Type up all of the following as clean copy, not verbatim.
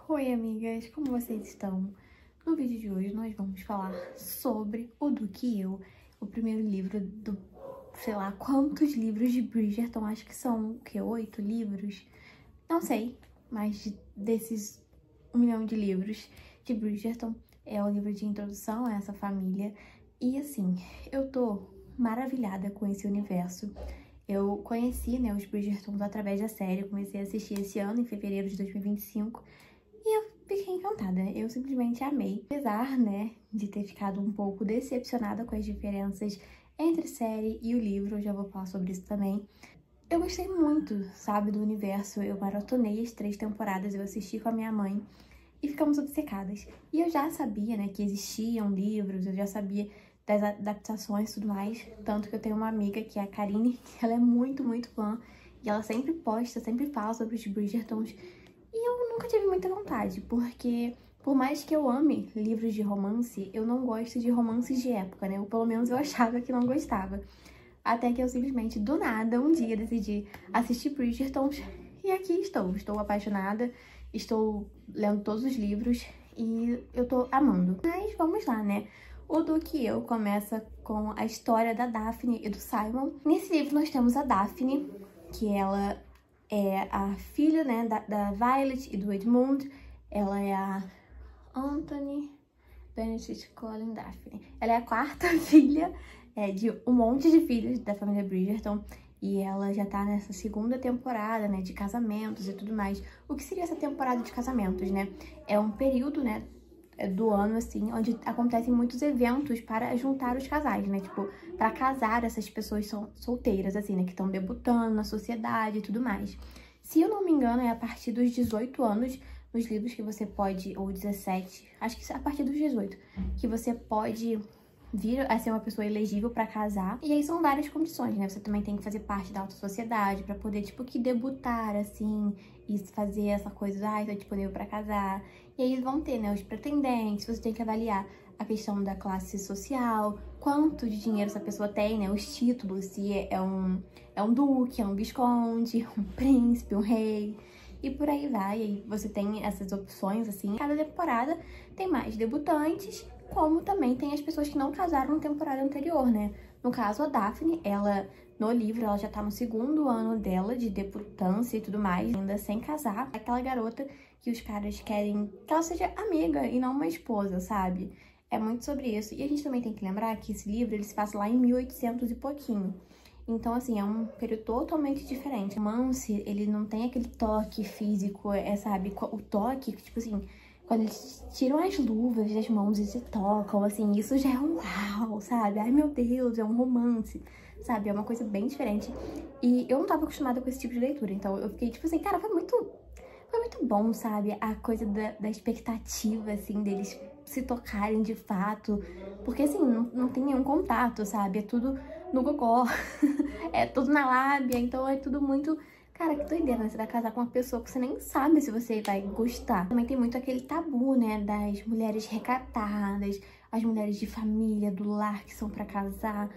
Oi, amigas, como vocês estão? No vídeo de hoje nós vamos falar sobre O Duque e Eu, o primeiro livro do, sei lá, quantos livros de Bridgerton, acho que são, o quê? 8 livros? Não sei, mas desses 1 milhão de livros de Bridgerton, é o livro de introdução a essa família. E assim, eu tô maravilhada com esse universo. Eu conheci, né, os Bridgertons através da série, eu comecei a assistir esse ano, em fevereiro de 2025, e eu fiquei encantada, eu simplesmente amei. Apesar, né, de ter ficado um pouco decepcionada com as diferenças entre série e o livro, eu já vou falar sobre isso também. Eu gostei muito, sabe, do universo, eu maratonei as 3 temporadas, eu assisti com a minha mãe e ficamos obcecadas. E eu já sabia, né, que existiam livros, eu já sabia das adaptações e tudo mais, tanto que eu tenho uma amiga, que é a Karine, que ela é muito fã, e ela sempre posta, sempre fala sobre os Bridgertons, e eu nunca tive muita vontade, porque por mais que eu ame livros de romance, eu não gosto de romances de época, né, ou pelo menos eu achava que não gostava. Até que eu simplesmente, do nada, um dia decidi assistir Bridgertons, e aqui estou apaixonada, estou lendo todos os livros, e eu tô amando. Mas vamos lá, né? O Duque e Eu começa com a história da Daphne e do Simon. Nesse livro nós temos a Daphne, que ela é a filha, né, da Violet e do Edmund. Ela é a Anthony, Benedict, Colin, Daphne. Ela é a 4ª filha de um monte de filhos da família Bridgerton. E ela já tá nessa 2ª temporada, né, de casamentos e tudo mais. O que seria essa temporada de casamentos, né? É um período, né, do ano, assim, onde acontecem muitos eventos para juntar os casais, né? Tipo, para casar essas pessoas solteiras, assim, né? Que estão debutando na sociedade e tudo mais. Se eu não me engano, é a partir dos 18 anos, nos livros que você pode, ou 17, acho que a partir dos 18, que você pode vir a ser uma pessoa elegível para casar. E aí são várias condições, né? Você também tem que fazer parte da alta sociedade para poder, tipo, que debutar, assim, e fazer essa coisa, tô disponível para casar. E aí vão ter, né, os pretendentes, você tem que avaliar a questão da classe social, quanto de dinheiro essa pessoa tem, né, os títulos, se é um duque, é um visconde, um príncipe, um rei, e por aí vai. E aí você tem essas opções, assim. Cada temporada tem mais debutantes, como também tem as pessoas que não casaram na temporada anterior, né? No caso, a Daphne, ela, no livro, ela já tá no 2º ano dela de debutância e tudo mais, ainda sem casar. Aquela garota que os caras querem que ela seja amiga e não uma esposa, sabe? É muito sobre isso. E a gente também tem que lembrar que esse livro, ele se passa lá em 1800 e pouquinho. Então, assim, é um período totalmente diferente. O romance, ele não tem aquele toque físico, sabe? O toque, tipo assim, quando eles tiram as luvas das mãos e se tocam, assim, isso já é um uau, sabe? Ai, meu Deus, é um romance, sabe? É uma coisa bem diferente. E eu não tava acostumada com esse tipo de leitura, então eu fiquei, tipo assim, cara, foi muito bom, sabe? A coisa da expectativa, assim, deles se tocarem de fato. Porque, assim, não tem nenhum contato, sabe? É tudo no gogó, é tudo na lábia, então é tudo muito... Cara, que doideira, né? Você vai casar com uma pessoa que você nem sabe se você vai gostar. Também tem muito aquele tabu, né? Das mulheres recatadas, as mulheres de família, do lar, que são pra casar.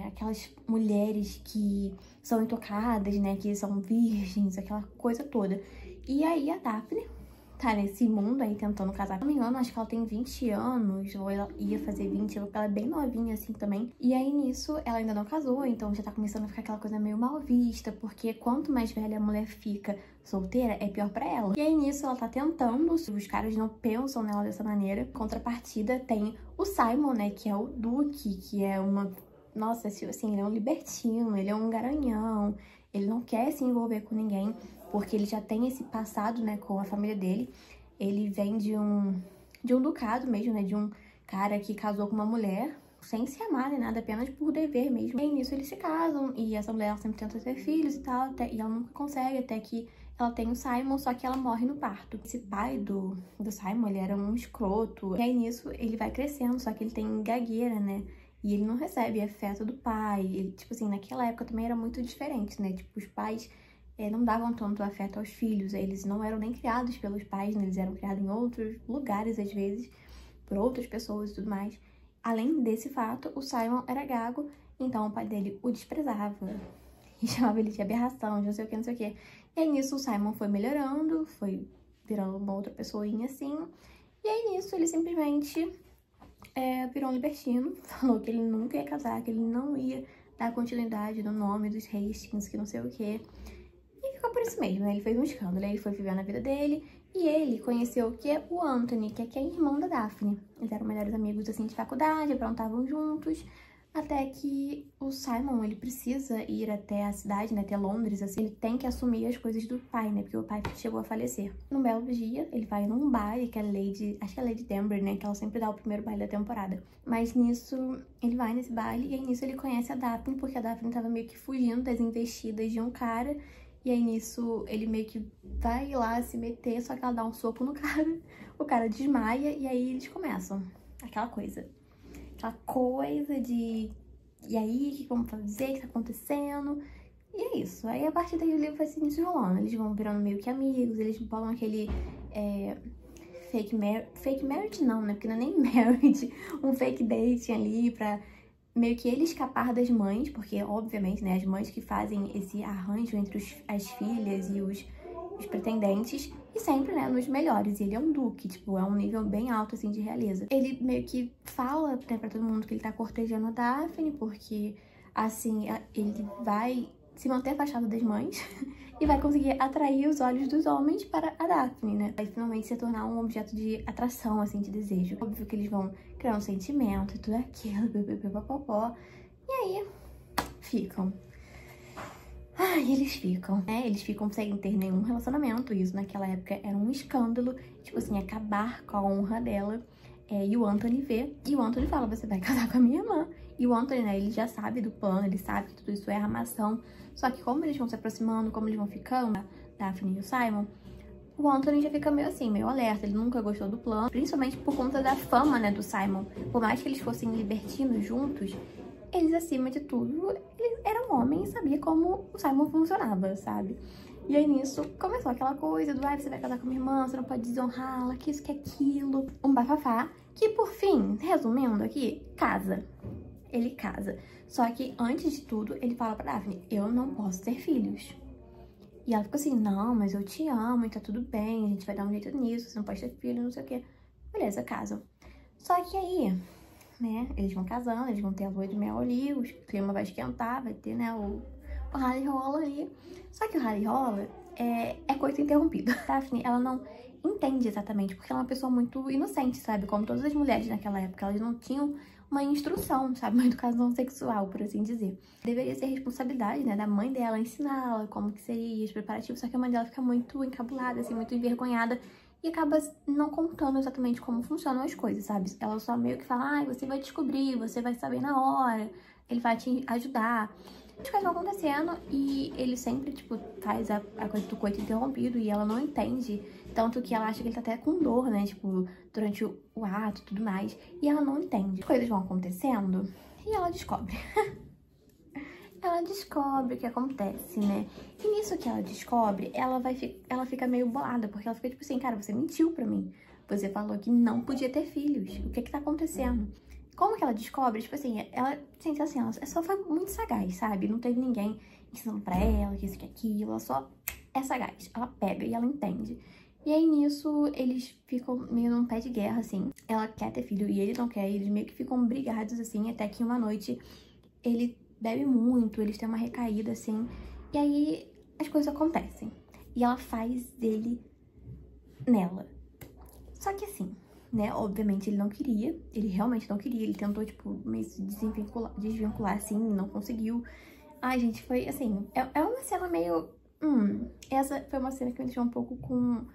Aquelas mulheres que são intocadas, né? Que são virgens, aquela coisa toda. E aí a Daphne tá nesse mundo aí tentando casar. Se não me engano, acho que ela tem 20 anos, ou ela ia fazer 20, ela é bem novinha assim também. E aí nisso, ela ainda não casou, então já tá começando a ficar aquela coisa meio mal vista, porque quanto mais velha a mulher fica solteira, é pior pra ela. E aí nisso, ela tá tentando, os caras não pensam nela dessa maneira. Contrapartida, tem o Simon, né, que é o Duque, que é uma... Nossa, assim, ele é um libertino, ele é um garanhão, ele não quer se envolver com ninguém, porque ele já tem esse passado, né, com a família dele. Ele vem de um ducado mesmo, né, de um cara que casou com uma mulher, sem se amar nem nada, apenas por dever mesmo. E aí, nisso eles se casam, e essa mulher ela sempre tenta ter filhos e tal, e ela nunca consegue, até que ela tem o Simon, só que ela morre no parto. Esse pai do Simon, ele era um escroto, e aí nisso ele vai crescendo, só que ele tem gagueira, né, e ele não recebe afeto do pai. Ele, tipo assim, naquela época também era muito diferente, né, tipo, os pais... não davam tanto afeto aos filhos, eles não eram nem criados pelos pais, né? Eles eram criados em outros lugares, às vezes, por outras pessoas e tudo mais. Além desse fato, o Simon era gago, então o pai dele o desprezava e chamava ele de aberração, de não sei o que, não sei o que. E aí nisso o Simon foi melhorando, foi virando uma outra pessoinha assim. E aí nisso ele simplesmente virou um libertino, falou que ele nunca ia casar, que ele não ia dar continuidade no nome dos Hastings, que não sei o quê. E ficou por isso mesmo, né? Ele fez um escândalo, aí ele foi viver na vida dele. E ele conheceu o quê? O Anthony, que é irmão da Daphne. Eles eram melhores amigos, assim, de faculdade, aprontavam juntos. Até que o Simon, ele precisa ir até a cidade, né, até Londres, assim, ele tem que assumir as coisas do pai, né, porque o pai chegou a falecer. Num belo dia, ele vai num baile, que é a Lady, acho que é a Lady Danbury, né, que ela sempre dá o primeiro baile da temporada. Mas nisso, ele vai nesse baile, e aí nisso ele conhece a Daphne, porque a Daphne tava meio que fugindo das investidas de um cara, e aí nisso ele meio que vai lá se meter, só que ela dá um soco no cara, o cara desmaia, e aí eles começam aquela coisa de... E aí, o que vamos fazer? O que tá acontecendo? E é isso. Aí, a partir daí, o livro vai se desenrolando. Eles vão virando meio que amigos. Eles bolam aquele fake marriage não, né? Porque não é nem marriage. Um fake dating ali pra meio que ele escapar das mães. Porque, obviamente, né? As mães que fazem esse arranjo entre as filhas e os pretendentes, e sempre, né, nos melhores. E ele é um duque, tipo, é um nível bem alto, assim, de realeza. Ele meio que fala, né, pra todo mundo que ele tá cortejando a Daphne, porque, assim, ele vai se manter afastado das mães e vai conseguir atrair os olhos dos homens para a Daphne, né? Vai finalmente se tornar um objeto de atração, assim, de desejo. Óbvio que eles vão criar um sentimento e tudo aquilo, pipipipopopó, e aí ficam. E eles ficam, né? Eles ficam sem ter nenhum relacionamento. Isso naquela época era um escândalo. Tipo assim, acabar com a honra dela. E o Anthony vê. E o Anthony fala, você vai casar com a minha irmã. E o Anthony, né? Ele já sabe do plano. Ele sabe que tudo isso é armação. Só que como eles vão se aproximando, como eles vão ficando, a Daphne e o Simon, o Anthony já fica meio assim, meio alerta. Ele nunca gostou do plano. Principalmente por conta da fama, né? Do Simon. Por mais que eles fossem libertinos juntos, eles, acima de tudo, eles eram homens e sabiam como o Simon funcionava, sabe? E aí, nisso, começou aquela coisa do, você vai casar com minha irmã, você não pode desonrá-la, que isso, que aquilo. Um bafafá, que por fim, resumindo aqui, casa. Ele casa. Só que, antes de tudo, ele fala pra Daphne, eu não posso ter filhos. E ela fica assim, não, mas eu te amo e tá tudo bem, a gente vai dar um jeito nisso, você não pode ter filho, não sei o quê. Beleza, casam. Só que aí, né, eles vão casando, eles vão ter a lua de mel ali, o clima vai esquentar, vai ter, né, o rally rola ali. Só que o rally rola é coito interrompido. A Daphne, ela não entende exatamente, porque ela é uma pessoa muito inocente, sabe? Como todas as mulheres naquela época, elas não tinham uma instrução, sabe? Uma educação sexual, por assim dizer. Deveria ser responsabilidade, né, da mãe dela ensiná-la como que seria os preparativos, só que a mãe dela fica muito encabulada, assim, muito envergonhada, e acaba não contando exatamente como funcionam as coisas, sabe? Ela só meio que fala, você vai descobrir, você vai saber na hora, ele vai te ajudar. As coisas vão acontecendo e ele sempre, tipo, faz a coisa do coito interrompido e ela não entende. Tanto que ela acha que ele tá até com dor, né? Tipo, durante o ato e tudo mais. E ela não entende. As coisas vão acontecendo e ela descobre. Ela descobre o que acontece, né? E nisso que ela descobre, ela fica meio bolada, porque ela fica tipo assim, cara, você mentiu pra mim. Você falou que não podia ter filhos. O que tá acontecendo? Como que ela descobre? Tipo assim, ela sente assim, ela só foi muito sagaz, sabe? Não teve ninguém ensinando pra ela que isso, que aquilo. Ela só é sagaz. Ela pega e ela entende. E aí, nisso, eles ficam meio num pé de guerra, assim. Ela quer ter filho e ele não quer. E eles meio que ficam brigados, assim, até que uma noite ele bebe muito, eles têm uma recaída, assim. E aí, as coisas acontecem. E ela faz dele nela. Só que assim, né, obviamente ele não queria. Ele realmente não queria. Ele tentou, tipo, meio se desvincular, assim, não conseguiu. Ai, gente, foi, assim, é uma cena meio... Essa foi uma cena que me deixou um pouco com um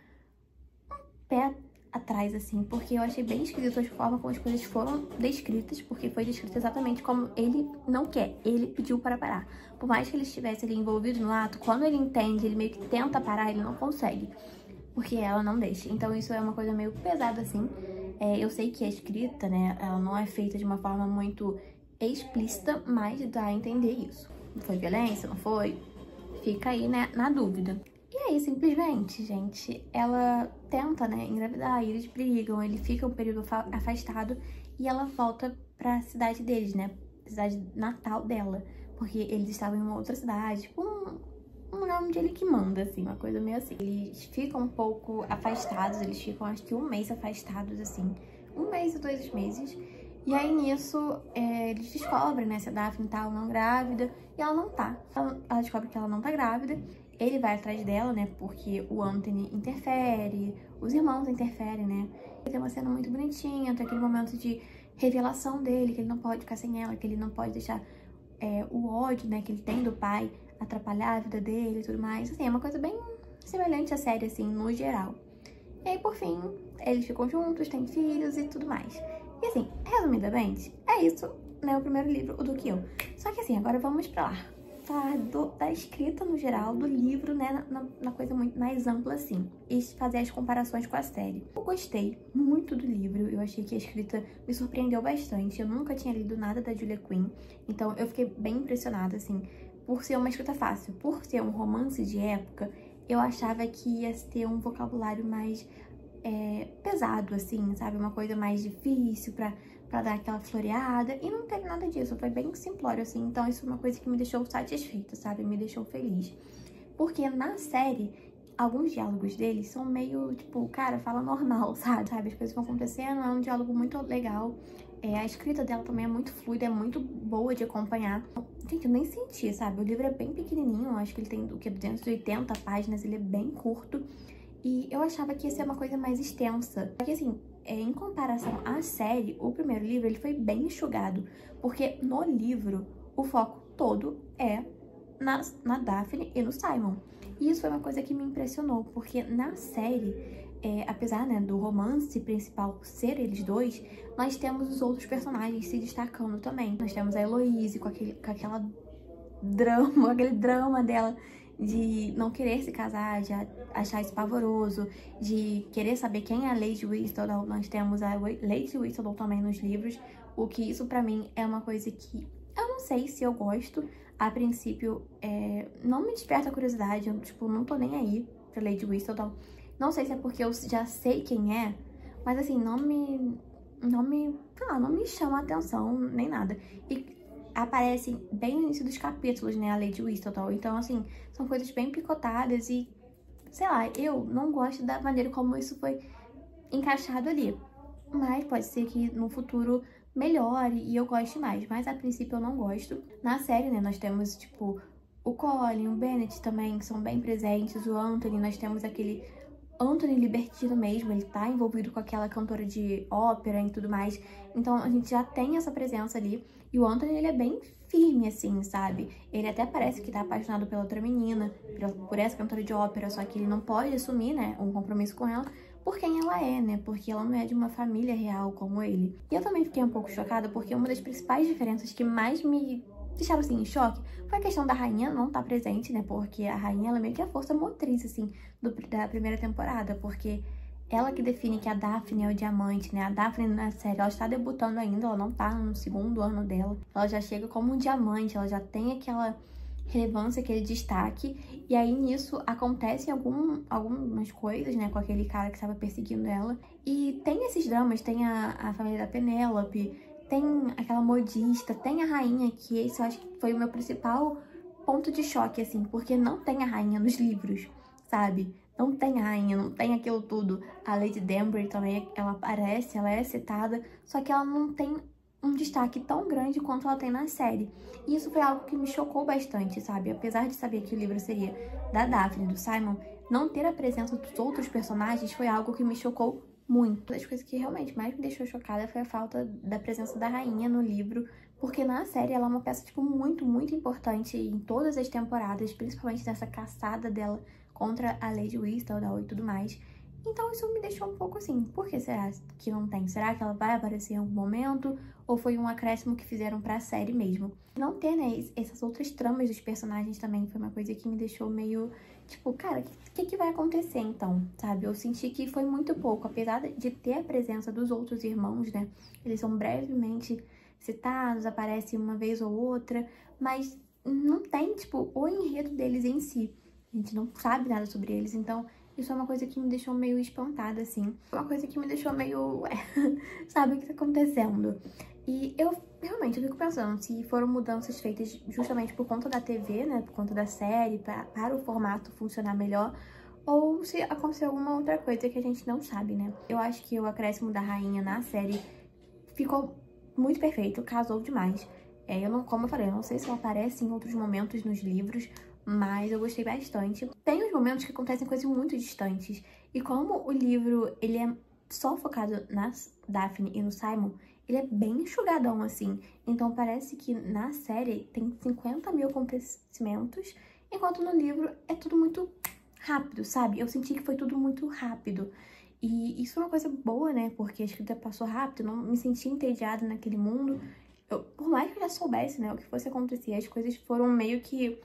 pé atrás, assim, porque eu achei bem esquisito a forma como as coisas foram descritas, porque foi descrito exatamente como ele não quer, ele pediu para parar. Por mais que ele estivesse ali envolvido no ato, quando ele entende, ele meio que tenta parar, ele não consegue, porque ela não deixa. Então isso é uma coisa meio pesada, assim. Eu sei que a escrita, né, ela não é feita de uma forma muito explícita, mas dá a entender isso. Foi violência, não foi? Fica aí, né, na dúvida. E aí, simplesmente, gente, ela tenta, né, engravidar, e eles brigam, ele fica um período afastado e ela volta pra cidade deles, né, cidade natal dela, porque eles estavam em uma outra cidade, tipo um lugar onde ele que manda, assim, uma coisa meio assim. Eles ficam um pouco afastados, eles ficam acho que um mês afastados, assim, 1 mês ou 2 meses. E aí nisso, eles descobrem, né, se a Daphne tá ou não grávida, e ela não tá. Ela descobre que ela não tá grávida, ele vai atrás dela, né, porque o Anthony interfere, os irmãos interferem, né. Tem uma cena muito bonitinha, tem aquele momento de revelação dele, que ele não pode ficar sem ela, que ele não pode deixar o ódio, né, que ele tem do pai atrapalhar a vida dele e tudo mais. Assim, é uma coisa bem semelhante à série, assim, no geral. E aí, por fim, eles ficam juntos, têm filhos e tudo mais. E assim, resumidamente, é isso, né, o primeiro livro, o do que eu. Só que assim, agora vamos pra lá. Falar da escrita no geral, do livro, né, na coisa muito mais ampla assim. E fazer as comparações com a série. Eu gostei muito do livro, eu achei que a escrita me surpreendeu bastante. Eu nunca tinha lido nada da Julia Quinn, então eu fiquei bem impressionada, assim, por ser uma escrita fácil. Por ser um romance de época, eu achava que ia ter um vocabulário mais pesado, assim, sabe? Uma coisa mais difícil pra dar aquela floreada. E não teve nada disso, foi bem simplório, assim. Então isso é uma coisa que me deixou satisfeita, sabe? Me deixou feliz. Porque na série, alguns diálogos deles são meio, tipo, cara, fala normal, sabe? As coisas vão acontecendo, é um diálogo muito legal. A escrita dela também é muito fluida, é muito boa de acompanhar. Gente, eu nem senti, sabe? O livro é bem pequenininho, eu acho que ele tem, 280 páginas, ele é bem curto. E eu achava que ia ser uma coisa mais extensa. Porque assim, em comparação à série, o primeiro livro ele foi bem enxugado. Porque no livro, o foco todo é na Daphne e no Simon. E isso foi uma coisa que me impressionou. Porque na série, apesar, né, do romance principal ser eles dois, nós temos os outros personagens se destacando também. Nós temos a Heloise com aquele drama dela de não querer se casar, de achar isso pavoroso, de querer saber quem é a Lady Whistledown. Nós temos a Lady Whistledown também nos livros, o que isso pra mim é uma coisa que eu não sei se eu gosto. A princípio, não me desperta curiosidade, eu, tipo, não tô nem aí pra Lady Whistledown. Não sei se é porque eu já sei quem é, mas assim, não me chama a atenção, nem nada. E aparecem bem no início dos capítulos, né, a Lady Whistledown. Então, assim, são coisas bem picotadas e, sei lá, eu não gosto da maneira como isso foi encaixado ali. Mas pode ser que no futuro melhore e eu goste mais. Mas a princípio eu não gosto. Na série, né, nós temos, tipo, o Colin, o Bennett também, que são bem presentes. O Anthony, nós temos aquele Anthony libertino mesmo, ele tá envolvido com aquela cantora de ópera e tudo mais. Então a gente já tem essa presença ali. E o Anthony, ele é bem firme, assim, sabe? Ele até parece que tá apaixonado pela outra menina, por essa cantora de ópera, só que ele não pode assumir, né, um compromisso com ela por quem ela é, né? Porque ela não é de uma família real como ele. E eu também fiquei um pouco chocada porque uma das principais diferenças que mais me deixaram, assim, em choque foi a questão da rainha não estar presente, né? Porque a rainha, ela é meio que a força motriz, assim, da primeira temporada, porque ela que define que a Daphne é o diamante, né? A Daphne na série, ela está debutando ainda, ela não tá no segundo ano dela. Ela já chega como um diamante, ela já tem aquela relevância, aquele destaque. E aí, nisso, acontecem algumas coisas, né? Com aquele cara que estava perseguindo ela. E tem esses dramas, tem a família da Penélope, tem aquela modista, tem a rainha, que esse eu acho que foi o meu principal ponto de choque, assim. Porque não tem a rainha nos livros, sabe? Não tem rainha, não tem aquilo tudo. A Lady Danbury também, ela aparece, ela é citada, só que ela não tem um destaque tão grande quanto ela tem na série. E isso foi algo que me chocou bastante, sabe? Apesar de saber que o livro seria da Daphne, do Simon, não ter a presença dos outros personagens foi algo que me chocou muito. Uma das coisas que realmente mais me deixou chocada foi a falta da presença da rainha no livro, porque na série ela é uma peça, tipo, muito, muito importante em todas as temporadas, principalmente nessa caçada dela contra a Lady Whistledown e tudo mais. Então isso me deixou um pouco assim, por que será que não tem? Será que ela vai aparecer em algum momento? Ou foi um acréscimo que fizeram pra série mesmo? Não ter, né, essas outras tramas dos personagens também foi uma coisa que me deixou meio, tipo, cara, o que vai acontecer então, sabe? Eu senti que foi muito pouco, apesar de ter a presença dos outros irmãos, né? Eles são brevemente citados, aparecem uma vez ou outra, mas não tem, tipo, o enredo deles em si. A gente não sabe nada sobre eles, então isso é uma coisa que me deixou meio espantada, assim. Uma coisa que me deixou meio, sabe o que tá acontecendo? E eu realmente fico pensando se foram mudanças feitas justamente por conta da TV, né, por conta da série, para o formato funcionar melhor, ou se aconteceu alguma outra coisa que a gente não sabe, né. Eu acho que o acréscimo da rainha na série ficou muito perfeito, casou demais. Eu não, como eu falei, eu não sei se ela aparece em outros momentos nos livros, mas eu gostei bastante. Tem uns momentos que acontecem coisas muito distantes, e como o livro, ele é só focado na Daphne e no Simon, ele é bem enxugadão, assim. Então parece que na série tem 50 mil acontecimentos, enquanto no livro é tudo muito rápido, sabe? Eu senti que foi tudo muito rápido. E isso é uma coisa boa, né? Porque a escrita passou rápido, não me senti entediada naquele mundo. Por mais que eu já soubesse, né, o que fosse acontecer, as coisas foram meio que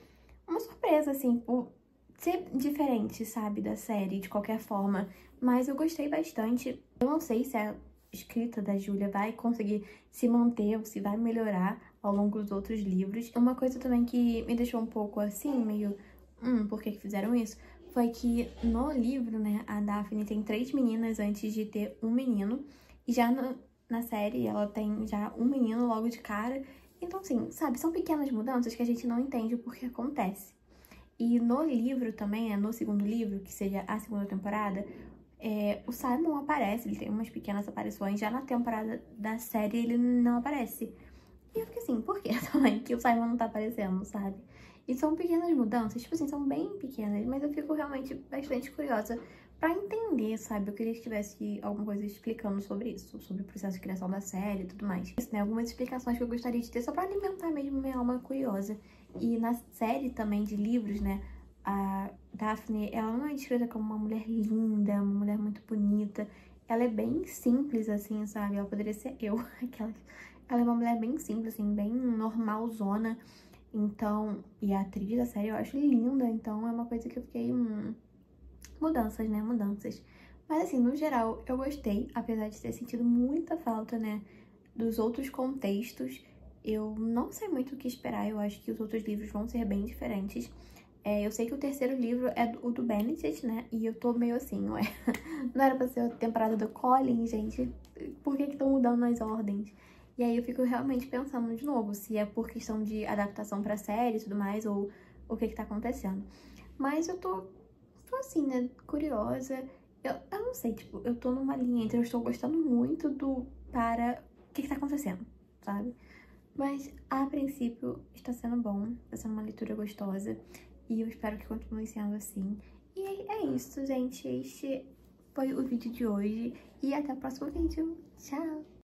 uma surpresa, assim, por ser diferente, sabe, da série, de qualquer forma. Mas eu gostei bastante. Eu não sei se a escrita da Julia vai conseguir se manter ou se vai melhorar ao longo dos outros livros. Uma coisa também que me deixou um pouco assim, meio, por que fizeram isso? Foi que no livro, né, a Daphne tem 3 meninas antes de ter um menino. E já na série ela tem já um menino logo de cara. Então, assim, sabe, são pequenas mudanças que a gente não entende o porquê acontece. E no livro também, no segundo livro, que seja a segunda temporada, o Simon aparece, ele tem umas pequenas aparições. Já na temporada da série ele não aparece. E eu fiquei assim, por que também que o Simon não tá aparecendo, sabe? E são pequenas mudanças, tipo assim, são bem pequenas, mas eu fico realmente bastante curiosa pra entender, sabe? Eu queria que tivesse alguma coisa explicando sobre isso, sobre o processo de criação da série e tudo mais. Isso, né? Algumas explicações que eu gostaria de ter só pra alimentar mesmo minha alma curiosa. E na série também de livros, né? A Daphne, ela não é descrita como uma mulher linda, uma mulher muito bonita. Ela é bem simples, assim, sabe? Ela poderia ser eu, aquela... Ela é uma mulher bem simples, assim, bem normalzona. Então, e a atriz da série eu acho linda, então é uma coisa que eu fiquei... mudanças, né? Mudanças. Mas assim, no geral, eu gostei, apesar de ter sentido muita falta, né? Dos outros contextos. Eu não sei muito o que esperar, eu acho que os outros livros vão ser bem diferentes. Eu sei que o terceiro livro é o do Benedict, né? E eu tô meio assim, ué. Não era pra ser a temporada do Colin, gente? Por que estão mudando as ordens? E aí eu fico realmente pensando de novo, se é por questão de adaptação pra série e tudo mais, ou o que tá acontecendo. Mas eu tô assim, né, curiosa. Eu não sei, tipo, eu tô numa linha entre eu estou gostando muito para o que tá acontecendo, sabe? Mas, a princípio, está sendo bom, está sendo uma leitura gostosa. E eu espero que continue sendo assim. E é isso, gente. Este foi o vídeo de hoje. E até o próximo vídeo. Tchau!